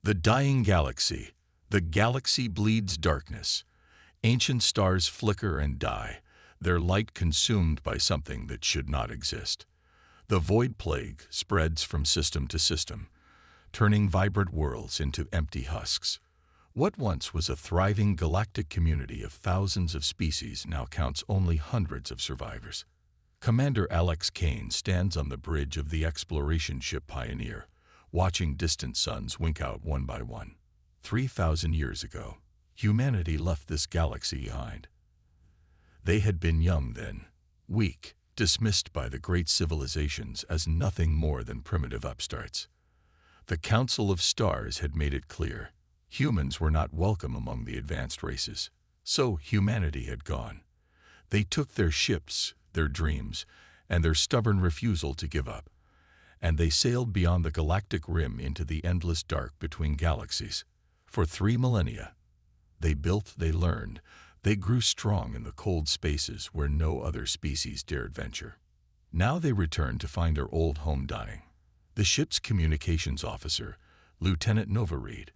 The dying galaxy. The galaxy bleeds darkness. Ancient stars flicker and die, their light consumed by something that should not exist. The void plague spreads from system to system, turning vibrant worlds into empty husks. What once was a thriving galactic community of thousands of species now counts only hundreds of survivors. Commander Alex Kane stands on the bridge of the exploration ship Pioneer, watching distant suns wink out one by one. 3,000 years ago, humanity left this galaxy behind. They had been young then, weak, dismissed by the great civilizations as nothing more than primitive upstarts. The Council of Stars had made it clear, humans were not welcome among the advanced races, so humanity had gone. They took their ships, their dreams, and their stubborn refusal to give up, and they sailed beyond the galactic rim into the endless dark between galaxies. For 3 millennia, they built, they learned, they grew strong in the cold spaces where no other species dared venture. Now they return to find their old home dying. The ship's communications officer, Lieutenant Nova Reed,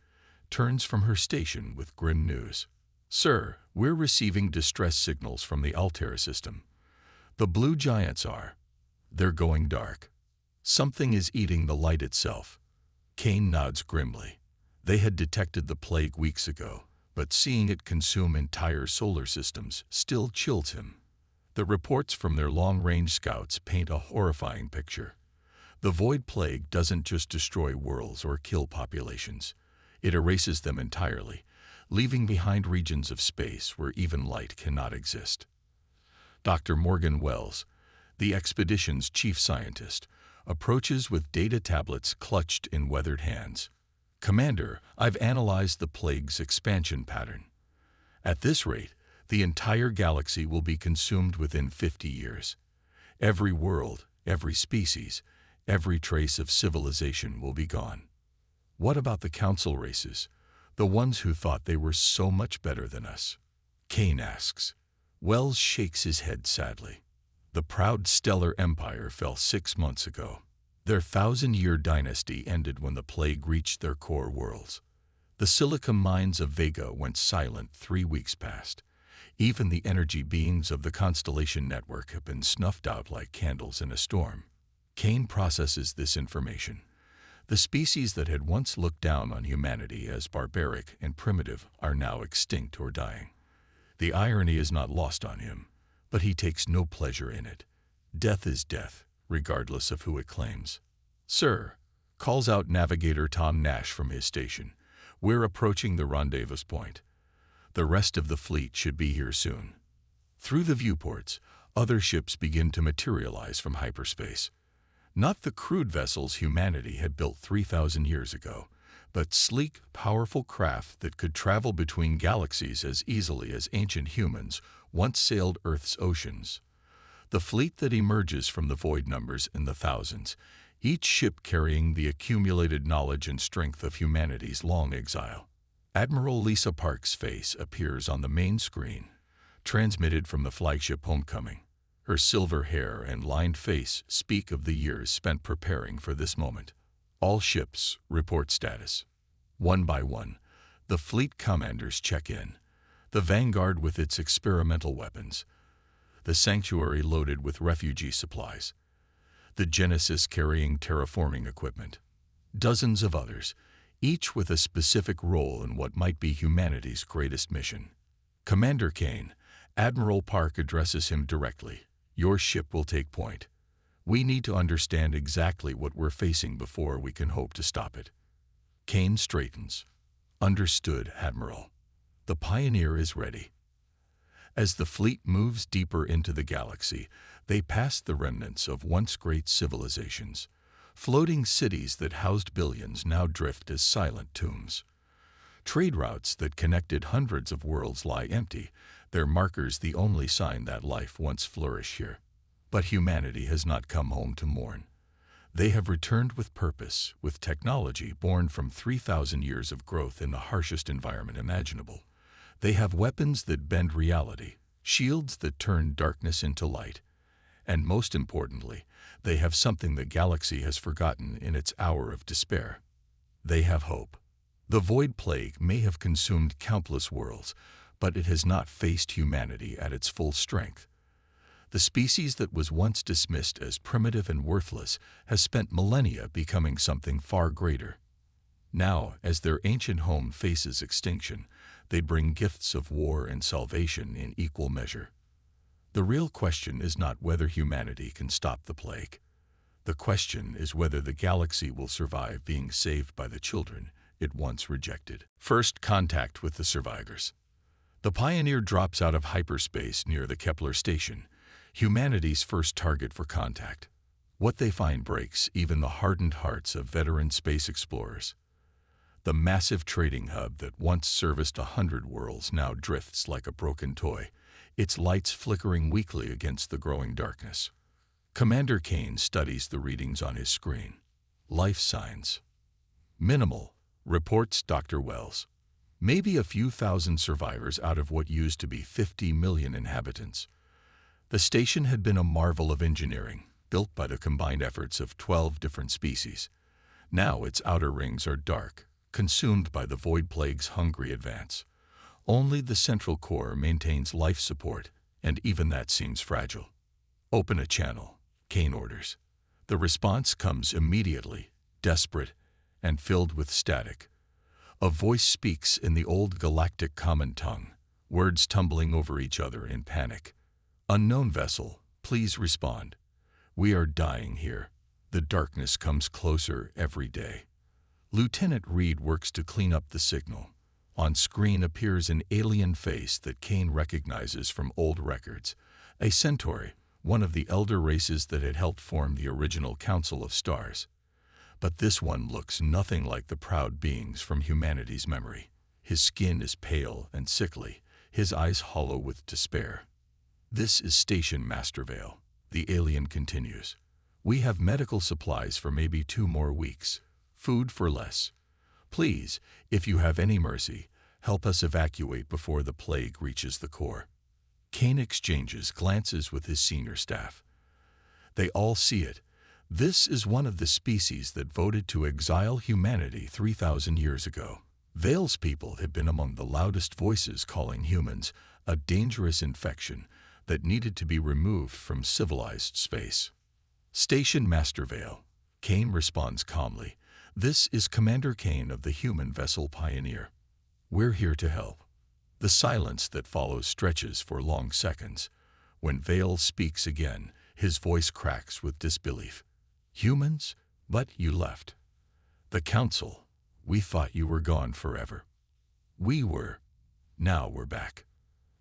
turns from her station with grim news. "Sir, we're receiving distress signals from the Altair system. The blue giants are. They're going dark. Something is eating the light itself." Kane nods grimly. They had detected the plague weeks ago, but seeing it consume entire solar systems still chills him. The reports from their long-range scouts paint a horrifying picture. The void plague doesn't just destroy worlds or kill populations. It erases them entirely, leaving behind regions of space where even light cannot exist. Dr. Morgan Wells, the expedition's chief scientist, approaches with data tablets clutched in weathered hands. "Commander, I've analyzed the plague's expansion pattern. At this rate, the entire galaxy will be consumed within 50 years. Every world, every species, every trace of civilization will be gone." "What about the council races, the ones who thought they were so much better than us?" Kane asks. Wells shakes his head sadly. "The proud stellar empire fell 6 months ago. Their 1,000-year dynasty ended when the plague reached their core worlds. The silicon mines of Vega went silent 3 weeks past. Even the energy beings of the Constellation Network have been snuffed out like candles in a storm." Kane processes this information. The species that had once looked down on humanity as barbaric and primitive are now extinct or dying. The irony is not lost on him, but he takes no pleasure in it. Death is death, regardless of who it claims. "Sir," calls out Navigator Tom Nash from his station, "we're approaching the rendezvous point. The rest of the fleet should be here soon." Through the viewports, other ships begin to materialize from hyperspace. Not the crude vessels humanity had built 3,000 years ago, but sleek, powerful craft that could travel between galaxies as easily as ancient humans once sailed Earth's oceans. The fleet that emerges from the void numbers in the thousands, each ship carrying the accumulated knowledge and strength of humanity's long exile. Admiral Lisa Park's face appears on the main screen, transmitted from the flagship Homecoming. Her silver hair and lined face speak of the years spent preparing for this moment. All ships report status. One by one, the fleet commanders check in. The Vanguard with its experimental weapons, the Sanctuary loaded with refugee supplies, the Genesis carrying terraforming equipment. Dozens of others, each with a specific role in what might be humanity's greatest mission. "Commander Kane," Admiral Park addresses him directly. "Your ship will take point. We need to understand exactly what we're facing before we can hope to stop it." Kane straightens. "Understood, Admiral. The Pioneer is ready." As the fleet moves deeper into the galaxy, they pass the remnants of once great civilizations. Floating cities that housed billions now drift as silent tombs. Trade routes that connected hundreds of worlds lie empty, their markers the only sign that life once flourished here. But humanity has not come home to mourn. They have returned with purpose, with technology born from 3,000 years of growth in the harshest environment imaginable. They have weapons that bend reality, shields that turn darkness into light. And most importantly, they have something the galaxy has forgotten in its hour of despair. They have hope. The Void Plague may have consumed countless worlds, but it has not faced humanity at its full strength. The species that was once dismissed as primitive and worthless has spent millennia becoming something far greater. Now, as their ancient home faces extinction, they bring gifts of war and salvation in equal measure. The real question is not whether humanity can stop the plague. The question is whether the galaxy will survive being saved by the children it once rejected. First contact with the survivors. The Pioneer drops out of hyperspace near the Kepler station, humanity's first target for contact. What they find breaks even the hardened hearts of veteran space explorers. The massive trading hub that once serviced 100 worlds now drifts like a broken toy, its lights flickering weakly against the growing darkness. Commander Kane studies the readings on his screen. Life signs. Minimal, reports Dr. Wells. Maybe a few thousand survivors out of what used to be 50 million inhabitants. The station had been a marvel of engineering, built by the combined efforts of 12 different species. Now its outer rings are dark, consumed by the Void Plague's hungry advance. Only the central core maintains life support, and even that seems fragile. Open a channel, Kane orders. The response comes immediately, desperate, and filled with static. A voice speaks in the old Galactic common tongue, words tumbling over each other in panic. Unknown vessel, please respond. We are dying here. The darkness comes closer every day. Lieutenant Reed works to clean up the signal. On screen appears an alien face that Kane recognizes from old records. A Centauri, one of the elder races that had helped form the original Council of Stars. But this one looks nothing like the proud beings from humanity's memory. His skin is pale and sickly, his eyes hollow with despair. This is Station Master Vale, the alien continues. We have medical supplies for maybe 2 more weeks. Food for less. Please, if you have any mercy, help us evacuate before the plague reaches the core. Kane exchanges glances with his senior staff. They all see it. This is one of the species that voted to exile humanity 3,000 years ago. Vale's people have been among the loudest voices calling humans a dangerous infection that needed to be removed from civilized space. Station Master Vale. Kane responds calmly. This is Commander Kane of the human vessel Pioneer. We're here to help. The silence that follows stretches for long seconds. When Vale speaks again, his voice cracks with disbelief. Humans? But you left. The Council. We thought you were gone forever. We were. Now we're back.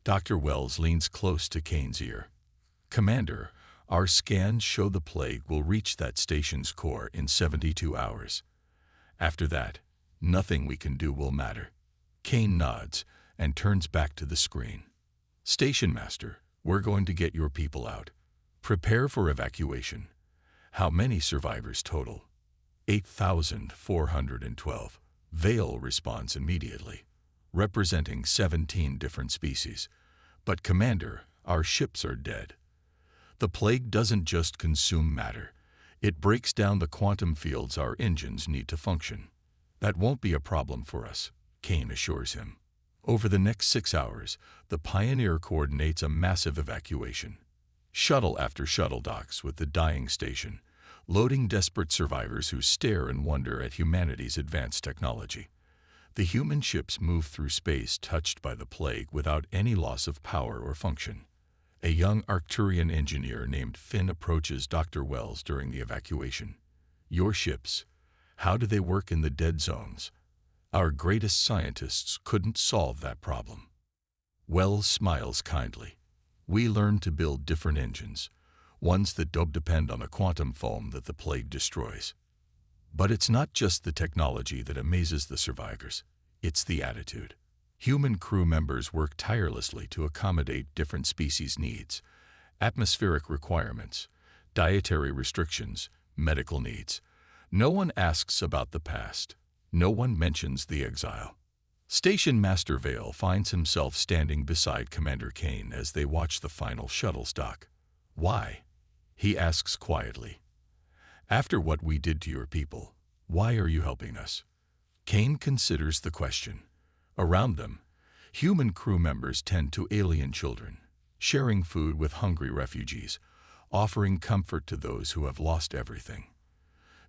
Dr. Wells leans close to Kane's ear. Commander, our scans show the plague will reach that station's core in 72 hours. After that, nothing we can do will matter. Kane nods and turns back to the screen. Station Master, we're going to get your people out. Prepare for evacuation. How many survivors total? 8,412. Vale responds immediately, representing 17 different species. But Commander, our ships are dead. The plague doesn't just consume matter. It breaks down the quantum fields our engines need to function. That won't be a problem for us, Kane assures him. Over the next 6 hours, the Pioneer coordinates a massive evacuation. Shuttle after shuttle docks with the dying station, loading desperate survivors who stare in wonder at humanity's advanced technology. The human ships move through space touched by the plague without any loss of power or function. A young Arcturian engineer named Finn approaches Dr. Wells during the evacuation. Your ships, how do they work in the dead zones? Our greatest scientists couldn't solve that problem. Wells smiles kindly. We learned to build different engines, ones that don't depend on the quantum foam that the plague destroys. But it's not just the technology that amazes the survivors, it's the attitude. Human crew members work tirelessly to accommodate different species' needs, atmospheric requirements, dietary restrictions, medical needs. No one asks about the past. No one mentions the exile. Station Master Vale finds himself standing beside Commander Kane as they watch the final shuttles dock. Why? He asks quietly. After what we did to your people, why are you helping us? Kane considers the question. Around them, human crew members tend to alien children, sharing food with hungry refugees, offering comfort to those who have lost everything.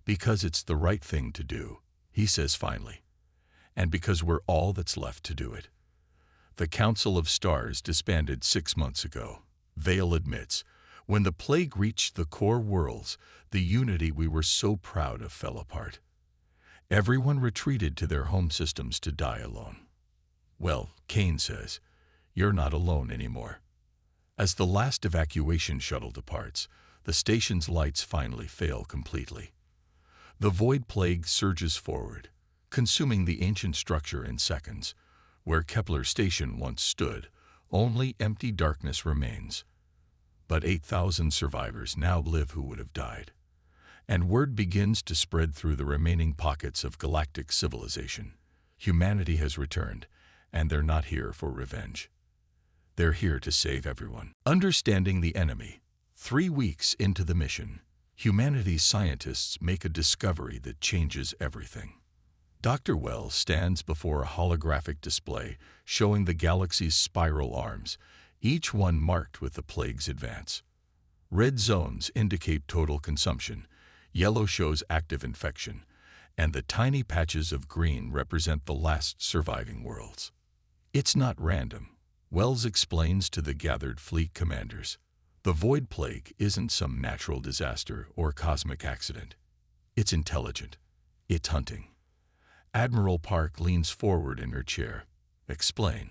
Because it's the right thing to do, he says finally, and because we're all that's left to do it. The Council of Stars disbanded 6 months ago. Vale admits, when the plague reached the core worlds, the unity we were so proud of fell apart. Everyone retreated to their home systems to die alone. Well, Kane says, you're not alone anymore. As the last evacuation shuttle departs, the station's lights finally fail completely. The void plague surges forward, consuming the ancient structure in seconds. Where Kepler Station once stood, only empty darkness remains. But 8,000 survivors now live who would have died. And word begins to spread through the remaining pockets of galactic civilization. Humanity has returned, and they're not here for revenge. They're here to save everyone. Understanding the enemy. 3 weeks into the mission, humanity's scientists make a discovery that changes everything. Dr. Wells stands before a holographic display showing the galaxy's spiral arms, each one marked with the plague's advance. Red zones indicate total consumption, yellow shows active infection, and the tiny patches of green represent the last surviving worlds. It's not random, Wells explains to the gathered fleet commanders. The void plague isn't some natural disaster or cosmic accident. It's intelligent. It's hunting. Admiral Park leans forward in her chair. Explain.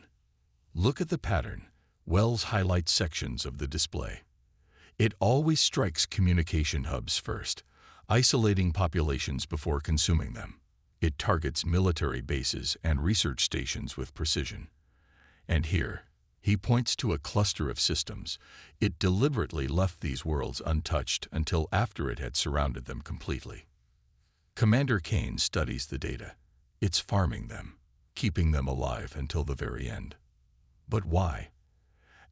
Look at the pattern. Wells highlights sections of the display. It always strikes communication hubs first, isolating populations before consuming them. It targets military bases and research stations with precision. And here, he points to a cluster of systems. It deliberately left these worlds untouched until after it had surrounded them completely. Commander Kane studies the data. It's farming them, keeping them alive until the very end. But why?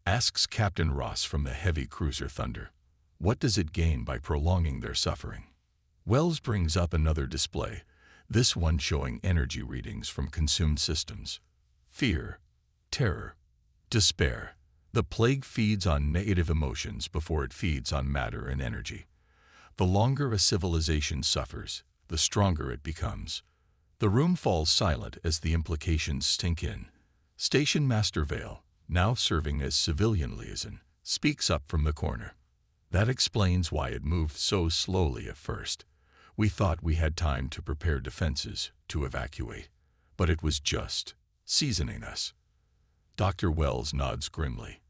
Asks Captain Ross from the heavy cruiser Thunder. What does it gain by prolonging their suffering? Wells brings up another display, this one showing energy readings from consumed systems. Fear, terror, despair. The plague feeds on negative emotions before it feeds on matter and energy. The longer a civilization suffers, the stronger it becomes. The room falls silent as the implications sink in. Station Master Vale, now serving as civilian liaison, speaks up from the corner. That explains why it moved so slowly at first. We thought we had time to prepare defenses, to evacuate. But it was just seasoning us. Dr. Wells nods grimly.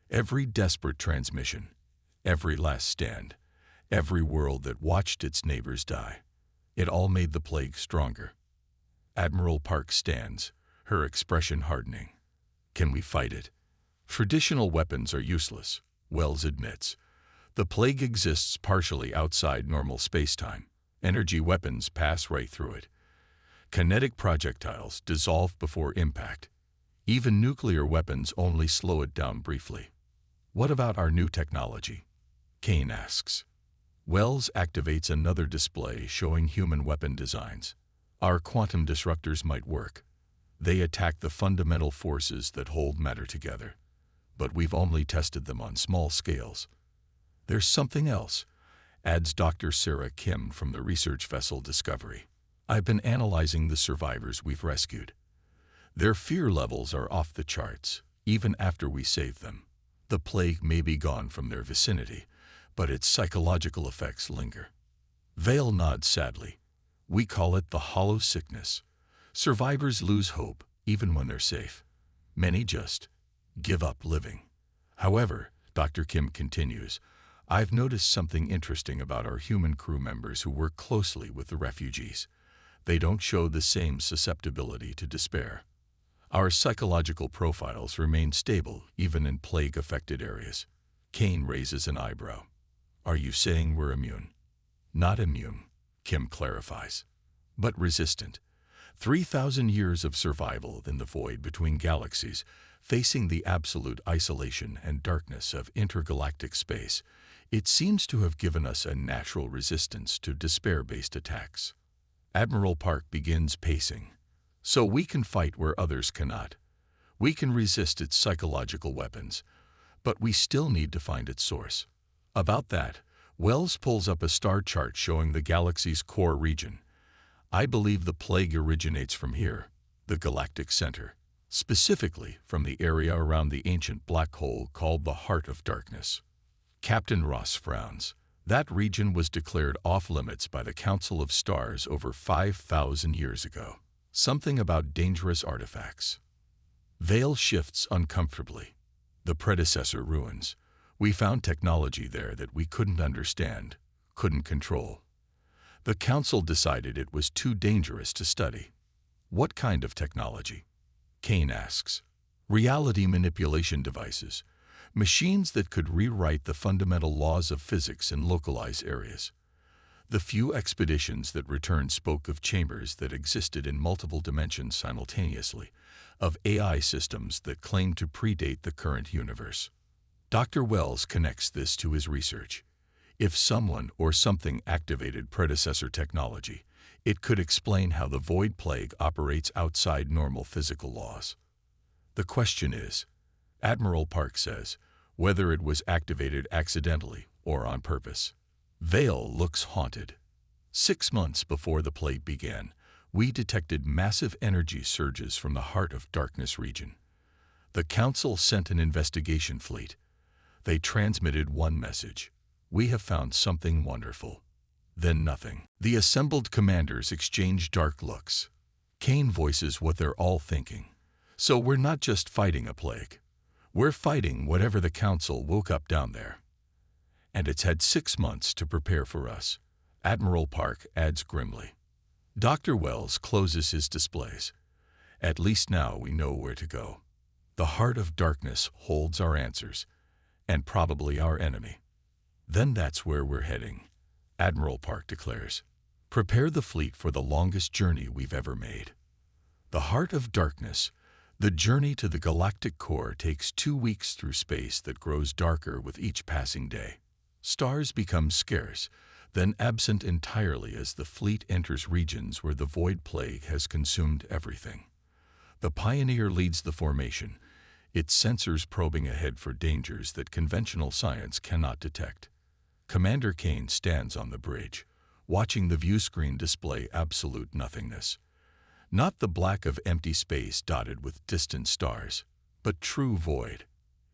Every desperate transmission, every last stand, every world that watched its neighbors die, it all made the plague stronger. Admiral Park stands, her expression hardening. Can we fight it? Traditional weapons are useless, Wells admits. The plague exists partially outside normal space-time. Energy weapons pass right through it. Kinetic projectiles dissolve before impact. Even nuclear weapons only slow it down briefly. What about our new technology? Kane asks. Wells activates another display showing human weapon designs. Our quantum disruptors might work. They attack the fundamental forces that hold matter together. But we've only tested them on small scales. There's something else, adds Dr. Sarah Kim from the research vessel Discovery. I've been analyzing the survivors we've rescued. Their fear levels are off the charts, even after we save them. The plague may be gone from their vicinity, but its psychological effects linger. Vale nods sadly. We call it the hollow sickness. Survivors lose hope, even when they're safe. Many just give up living. However, Dr. Kim continues, I've noticed something interesting about our human crew members who work closely with the refugees. They don't show the same susceptibility to despair. Our psychological profiles remain stable even in plague-affected areas. Kane raises an eyebrow. Are you saying we're immune? Not immune, Kim clarifies, but resistant. 3,000 years of survival in the void between galaxies, facing the absolute isolation and darkness of intergalactic space, it seems to have given us a natural resistance to despair-based attacks. Admiral Park begins pacing. So we can fight where others cannot. We can resist its psychological weapons, but we still need to find its source. About that, Wells pulls up a star chart showing the galaxy's core region. I believe the plague originates from here, the galactic center, specifically from the area around the ancient black hole called the Heart of Darkness. Captain Ross frowns. That region was declared off-limits by the Council of Stars over 5,000 years ago. Something about dangerous artifacts. Vale shifts uncomfortably. The predecessor ruins. We found technology there that we couldn't understand, couldn't control. The Council decided it was too dangerous to study. What kind of technology? Kane asks. Reality manipulation devices. Machines that could rewrite the fundamental laws of physics in localized areas. The few expeditions that returned spoke of chambers that existed in multiple dimensions simultaneously, of AI systems that claimed to predate the current universe. Dr. Wells connects this to his research. If someone or something activated predecessor technology, it could explain how the void plague operates outside normal physical laws. The question is, Admiral Park says, whether it was activated accidentally or on purpose. Vale looks haunted. 6 months before the plague began, we detected massive energy surges from the Heart of Darkness region. The Council sent an investigation fleet. They transmitted one message. We have found something wonderful. Then nothing. The assembled commanders exchange dark looks. Kane voices what they're all thinking. So we're not just fighting a plague. We're fighting whatever the Council woke up down there. And it's had 6 months to prepare for us, Admiral Park adds grimly. Dr. Wells closes his displays. At least now we know where to go. The Heart of Darkness holds our answers, and probably our enemy. Then that's where we're heading, Admiral Park declares. Prepare the fleet for the longest journey we've ever made. The Heart of Darkness. The journey to the galactic core takes 2 weeks through space that grows darker with each passing day. Stars become scarce, then absent entirely as the fleet enters regions where the void plague has consumed everything. The Pioneer leads the formation, its sensors probing ahead for dangers that conventional science cannot detect. Commander Kane stands on the bridge, watching the viewscreen display absolute nothingness. Not the black of empty space dotted with distant stars, but true void,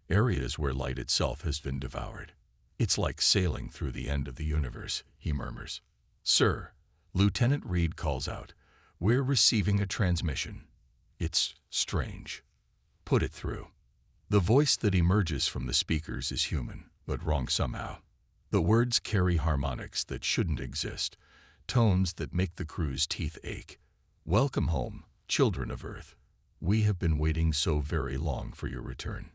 areas where light itself has been devoured. It's like sailing through the end of the universe, he murmurs. Sir, Lieutenant Reed calls out, we're receiving a transmission. It's strange. Put it through. The voice that emerges from the speakers is human, but wrong somehow. The words carry harmonics that shouldn't exist, tones that make the crew's teeth ache. Welcome home, children of Earth. We have been waiting so very long for your return.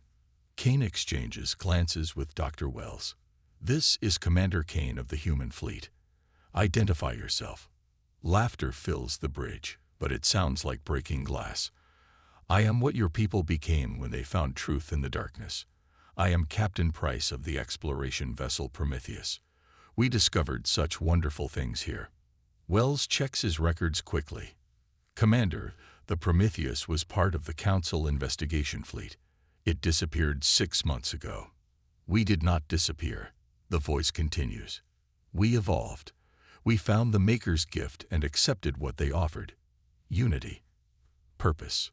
Kane exchanges glances with Dr. Wells. This is Commander Kane of the human fleet. Identify yourself. Laughter fills the bridge, but it sounds like breaking glass. I am what your people became when they found truth in the darkness. I am Captain Price of the exploration vessel Prometheus. We discovered such wonderful things here. Wells checks his records quickly. Commander, the Prometheus was part of the Council investigation fleet. It disappeared 6 months ago. We did not disappear, the voice continues. We evolved. We found the Maker's gift and accepted what they offered. Unity. Purpose.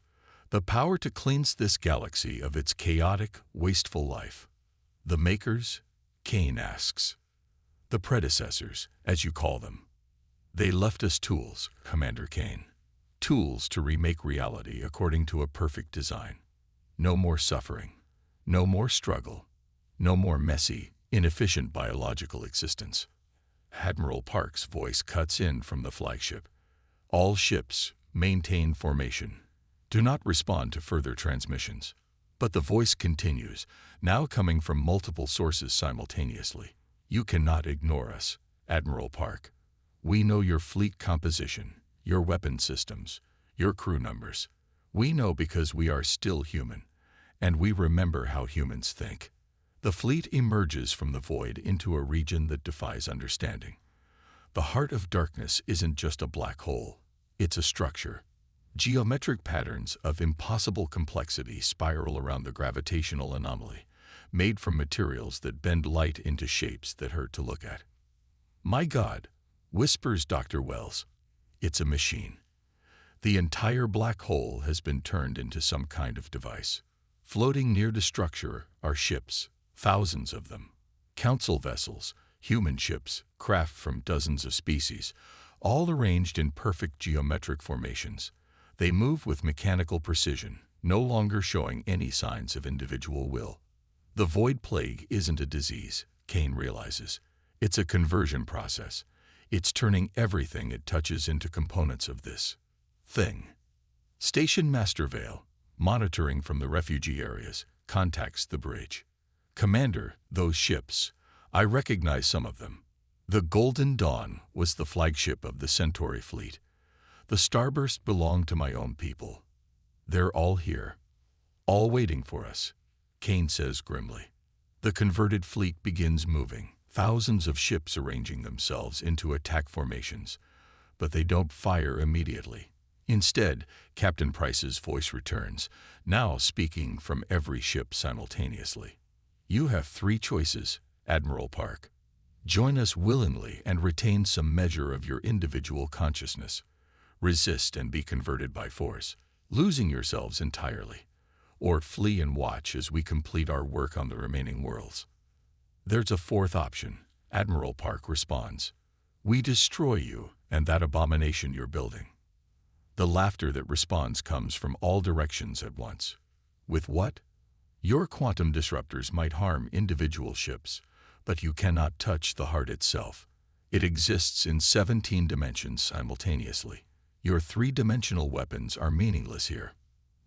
The power to cleanse this galaxy of its chaotic, wasteful life. The Makers? Kane asks. The predecessors, as you call them. They left us tools, Commander Kane. Tools to remake reality according to a perfect design. No more suffering. No more struggle. No more messy, inefficient biological existence. Admiral Park's voice cuts in from the flagship. All ships, maintain formation. Do not respond to further transmissions. But the voice continues, now coming from multiple sources simultaneously. You cannot ignore us, Admiral Park. We know your fleet composition, your weapon systems, your crew numbers. We know because we are still human, and we remember how humans think. The fleet emerges from the void into a region that defies understanding. The heart of darkness isn't just a black hole. It's a structure. Geometric patterns of impossible complexity spiral around the gravitational anomaly, made from materials that bend light into shapes that hurt to look at. "My God," whispers Dr. Wells. "It's a machine. The entire black hole has been turned into some kind of device. Floating near the structure are ships, thousands of them. Council vessels, human ships, craft from dozens of species, all arranged in perfect geometric formations. They move with mechanical precision, no longer showing any signs of individual will. The void plague isn't a disease, Kane realizes. It's a conversion process. It's turning everything it touches into components of this thing." Station Master Vale, monitoring from the refugee areas, contacts the bridge. "Commander, those ships. I recognize some of them. The Golden Dawn was the flagship of the Centauri fleet. The Starburst belonged to my own people. They're all here. All waiting for us," Kane says grimly. The converted fleet begins moving, thousands of ships arranging themselves into attack formations, but they don't fire immediately. Instead, Captain Price's voice returns, now speaking from every ship simultaneously. "You have 3 choices, Admiral Park. Join us willingly and retain some measure of your individual consciousness. Resist and be converted by force, losing yourselves entirely. Or flee and watch as we complete our work on the remaining worlds." "There's a 4th option," Admiral Park responds. "We destroy you and that abomination you're building." The laughter that responds comes from all directions at once. "With what? Your quantum disruptors might harm individual ships, but you cannot touch the heart itself. It exists in 17 dimensions simultaneously. Your 3-dimensional weapons are meaningless here."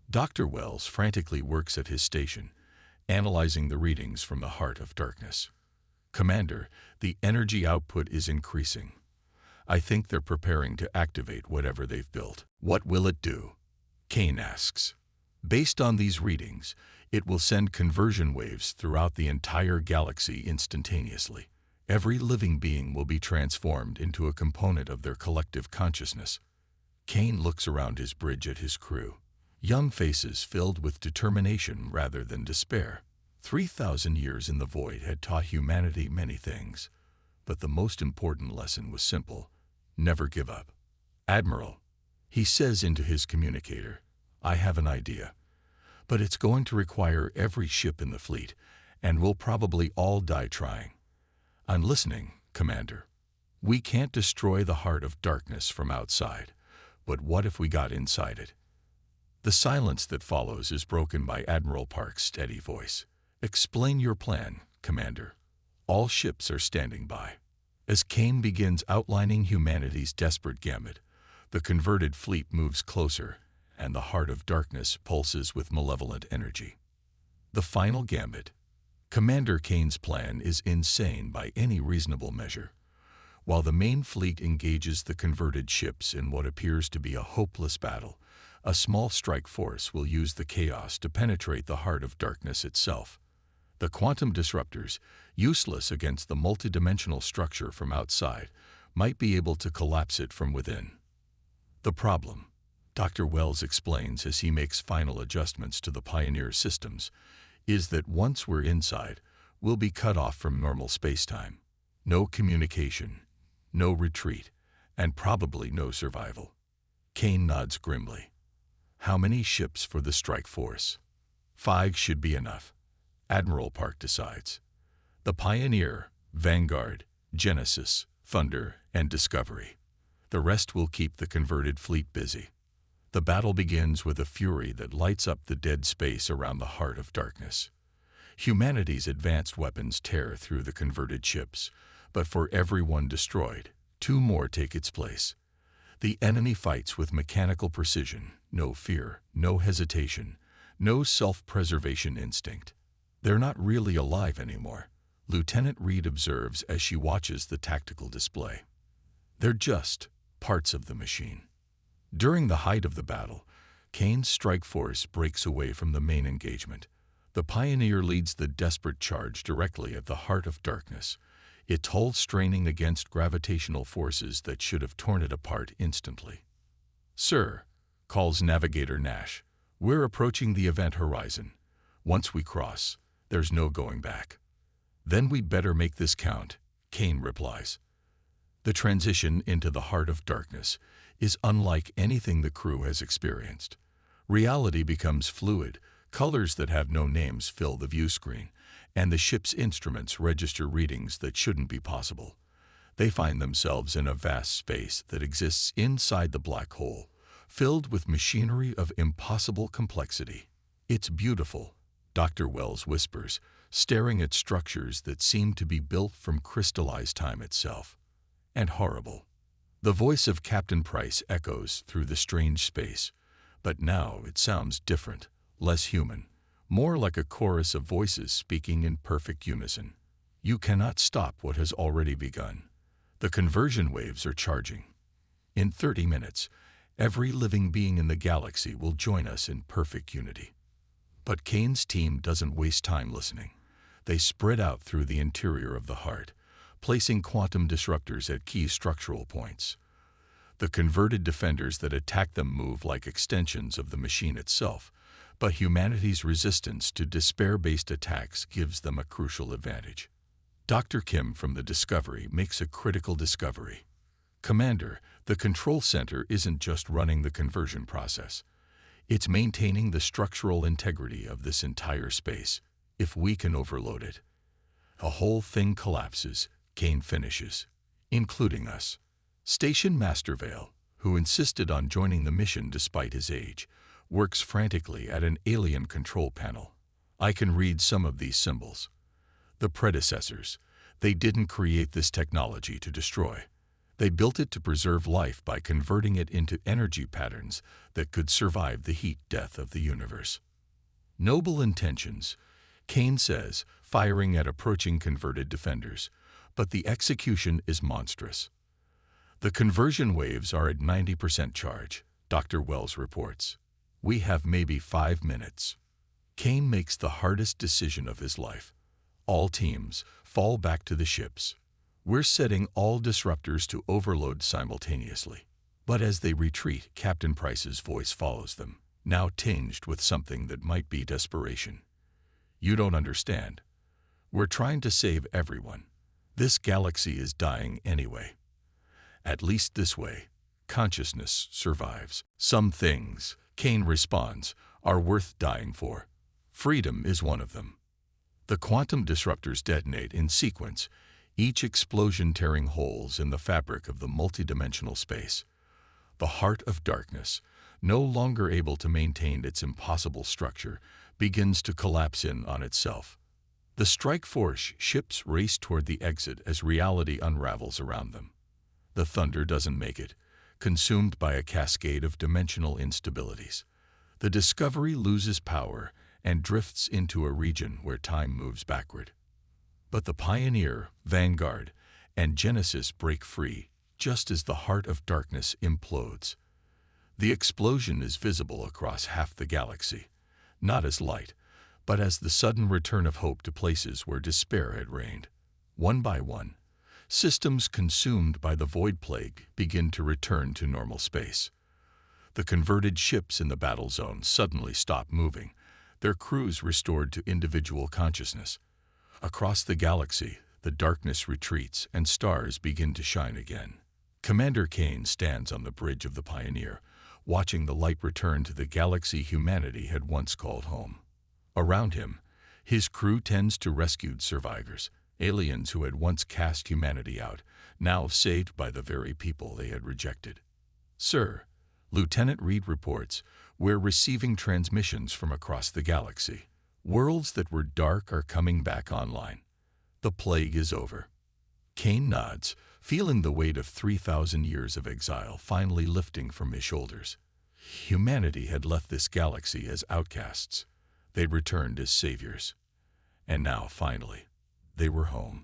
Dr. Wells frantically works at his station, analyzing the readings from the heart of darkness. "Commander, the energy output is increasing. I think they're preparing to activate whatever they've built." "What will it do?" Kane asks. "Based on these readings, it will send conversion waves throughout the entire galaxy instantaneously. Every living being will be transformed into a component of their collective consciousness." Kane looks around his bridge at his crew. Young faces filled with determination rather than despair. 3,000 years in the void had taught humanity many things, but the most important lesson was simple: never give up. "Admiral," he says into his communicator, "I have an idea. But it's going to require every ship in the fleet, and we'll probably all die trying." "I'm listening, Commander." "We can't destroy the heart of darkness from outside, but what if we got inside it?" The silence that follows is broken by Admiral Park's steady voice. "Explain your plan, Commander. All ships are standing by." As Kane begins outlining humanity's desperate gambit, the converted fleet moves closer, and the heart of darkness pulses with malevolent energy. The final gambit. Commander Kane's plan is insane by any reasonable measure. While the main fleet engages the converted ships in what appears to be a hopeless battle, a small strike force will use the chaos to penetrate the heart of darkness itself. The quantum disruptors, useless against the multidimensional structure from outside, might be able to collapse it from within. The problem, Dr. Wells explains as he makes final adjustments to the Pioneer systems, is that once we're inside, we'll be cut off from normal spacetime. No communication, no retreat, and probably no survival. Kane nods grimly. "How many ships for the strike force?" 5 should be enough, Admiral Park decides. The Pioneer, Vanguard, Genesis, Thunder, and Discovery. The rest will keep the converted fleet busy. The battle begins with a fury that lights up the dead space around the heart of darkness. Humanity's advanced weapons tear through the converted ships, but for every one destroyed, 2 more take its place. The enemy fights with mechanical precision, no fear, no hesitation, no self-preservation instinct. They're not really alive anymore, Lieutenant Reed observes as she watches the tactical display. They're just parts of the machine. During the height of the battle, Kane's strike force breaks away from the main engagement. The Pioneer leads the desperate charge directly at the heart of darkness. its hull straining against gravitational forces that should have torn it apart instantly. "Sir," calls Navigator Nash, "we're approaching the event horizon. Once we cross, there's no going back." "Then we'd better make this count," Kane replies. The transition into the heart of darkness is unlike anything the crew has experienced. Reality becomes fluid, colors that have no names fill the view screen, and the ship's instruments register readings that shouldn't be possible. They find themselves in a vast space that exists inside the black hole, filled with machinery of impossible complexity. "It's beautiful," Dr. Wells whispers, staring at structures that seem to be built from crystallized time itself. "And horrible." The voice of Captain Price echoes through the strange space, but now it sounds different, less human, more like a chorus of voices speaking in perfect unison. "You cannot stop what has already begun. The conversion waves are charging. In 30 minutes, every living being in the galaxy will join us in perfect unity." But Kane's team doesn't waste time listening. They spread out through the interior of the heart, placing quantum disruptors at key structural points. The converted defenders that attack them move like extensions of the machine itself, but humanity's resistance to despair-based attacks gives them a crucial advantage. Dr. Kim from the Discovery makes a critical discovery. "Commander, the control center isn't just running the conversion process. It's maintaining the structural integrity of this entire space. If we can overload it, the whole thing collapses," Kane finishes, "including us." Station Master Vale, who insisted on joining the mission despite his age, works frantically at an alien control panel. "I can read some of these symbols. The predecessors, they didn't create this technology to destroy. They built it to preserve life by converting it into energy patterns that could survive the heat death of the universe." "Noble intentions," Kane says, firing at approaching converted defenders, "but the execution is monstrous." "The conversion waves are at 90% charge," Dr. Wells reports. "We have maybe 5 minutes." Kane makes the hardest decision of his life. All teams fall back to the ships. "We're setting all disruptors to overload simultaneously." But as they retreat, Captain Price's voice follows them, now tinged with something that might be desperation. "You don't understand. We're trying to save everyone. This galaxy is dying anyway. At least this way, consciousness survives. Some things," Kane responds, "are worth dying for. Freedom is one of them." The quantum disruptors detonate in sequence, each explosion tearing holes in the fabric of the multidimensional space. The heart of darkness, no longer able to maintain its impossible structure, begins to collapse in on itself. The strike force ships race toward the exit as reality unravels around them. The thunder doesn't make it, consumed by a cascade of dimensional instabilities. The Discovery loses power and drifts into a region where time moves backward. But the Pioneer, Vanguard, and Genesis break free just as the heart of darkness implodes. The explosion is visible across half the galaxy, not as light, but as the sudden return of hope to places where despair had reigned. One by one, systems consumed by the void plague begin to return to normal space. The converted ships in the battle zone suddenly stop moving, their crews restored to individual consciousness. Across the galaxy, the darkness retreats and stars begin to shine again. Commander Kane stands on the bridge of the Pioneer, watching the light return to the galaxy humanity had once called home. Around him, his crew tends to rescued survivors, aliens who had once cast humanity out, now saved by the very people they had rejected. "Sir," Lieutenant Reed reports, "we're receiving transmissions from across the galaxy. Worlds that were dark are coming back online. The plague is over." Kane nods, feeling the weight of 3,000 years of exile finally lifting from his shoulders. Humanity had left this galaxy as outcasts. They'd returned as saviors. And now, finally, they were home.